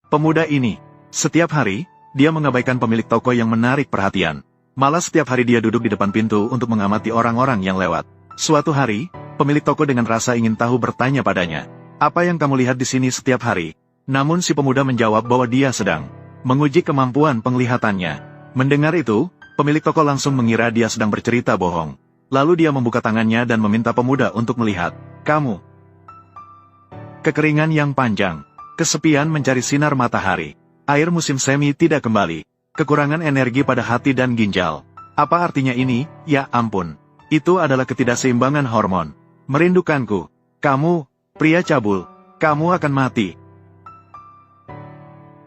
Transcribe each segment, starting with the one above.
Pemuda ini, setiap hari, dia mengabaikan pemilik toko yang menarik perhatian. Malah setiap hari dia duduk di depan pintu untuk mengamati orang-orang yang lewat. Suatu hari, pemilik toko dengan rasa ingin tahu bertanya padanya, "Apa yang kamu lihat di sini setiap hari?" Namun si pemuda menjawab bahwa dia sedang menguji kemampuan penglihatannya. Mendengar itu, pemilik toko langsung mengira dia sedang bercerita bohong. Lalu dia membuka tangannya dan meminta pemuda untuk melihat. "Kamu." Kekeringan yang panjang. Kesepian mencari sinar matahari. Air musim semi tidak kembali. Kekurangan energi pada hati dan ginjal. Apa artinya ini? Ya ampun. Itu adalah ketidakseimbangan hormon. Merindukanku. Kamu, pria cabul. Kamu akan mati.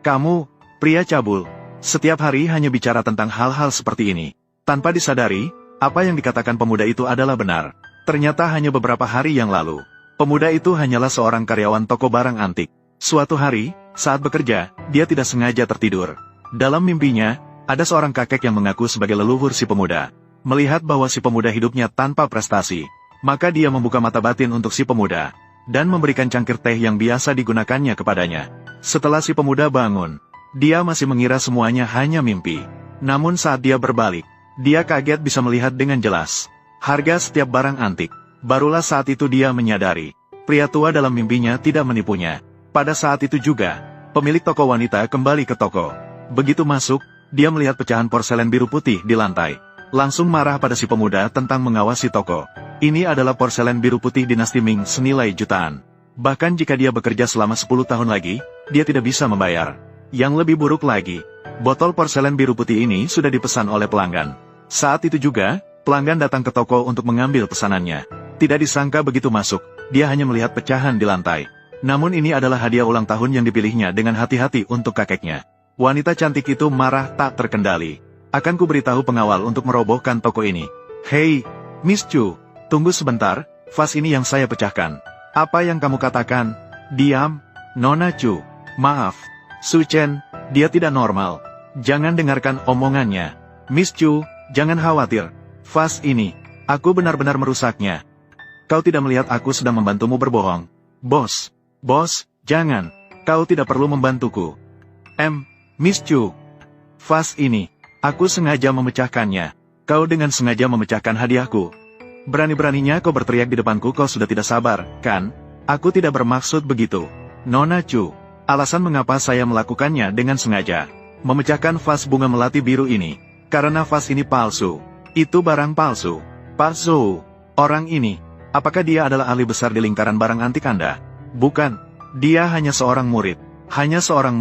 Kamu, pria cabul. Setiap hari hanya bicara tentang hal-hal seperti ini. Tanpa disadari, apa yang dikatakan pemuda itu adalah benar. Ternyata hanya beberapa hari yang lalu, pemuda itu hanyalah seorang karyawan toko barang antik. Suatu hari, saat bekerja, dia tidak sengaja tertidur. Dalam mimpinya, ada seorang kakek yang mengaku sebagai leluhur si pemuda. Melihat bahwa si pemuda hidupnya tanpa prestasi, maka dia membuka mata batin untuk si pemuda, dan memberikan cangkir teh yang biasa digunakannya kepadanya. Setelah si pemuda bangun, dia masih mengira semuanya hanya mimpi. Namun saat dia berbalik, dia kaget bisa melihat dengan jelas harga setiap barang antik. Barulah saat itu dia menyadari, pria tua dalam mimpinya tidak menipunya. Pada saat itu juga, pemilik toko wanita kembali ke toko. Begitu masuk, dia melihat pecahan porselen biru putih di lantai. Langsung marah pada si pemuda tentang mengawasi toko. Ini adalah porselen biru putih dinasti Ming senilai jutaan. Bahkan jika dia bekerja selama 10 tahun lagi, dia tidak bisa membayar. Yang lebih buruk lagi, botol porselen biru putih ini sudah dipesan oleh pelanggan. Saat itu juga, pelanggan datang ke toko untuk mengambil pesanannya. Tidak disangka begitu masuk, dia hanya melihat pecahan di lantai. Namun ini adalah hadiah ulang tahun yang dipilihnya dengan hati-hati untuk kakeknya. Wanita cantik itu marah tak terkendali. "Akan kuberitahu pengawal untuk merobohkan toko ini." "Hei, Miss Chu, tunggu sebentar, vas ini yang saya pecahkan." "Apa yang kamu katakan?" "Diam, Nona Chu. Maaf, Su Chen, dia tidak normal. Jangan dengarkan omongannya." "Miss Chu, jangan khawatir. Vas ini, aku benar-benar merusaknya. Kau tidak melihat aku sedang membantumu berbohong." Bos, jangan. Kau tidak perlu membantuku." Miss Chu, vas ini, aku sengaja memecahkannya. Kau dengan sengaja memecahkan hadiahku. Berani-beraninya kau berteriak di depanku, kau sudah tidak sabar, kan? Aku tidak bermaksud begitu. Nona Chu, alasan mengapa saya melakukannya dengan sengaja. Memecahkan vas bunga melati biru ini. Karena vas ini palsu. Itu barang palsu. Palsu. Orang ini, apakah dia adalah ahli besar di lingkaran barang antik Anda? Bukan. Dia hanya seorang murid. Hanya seorang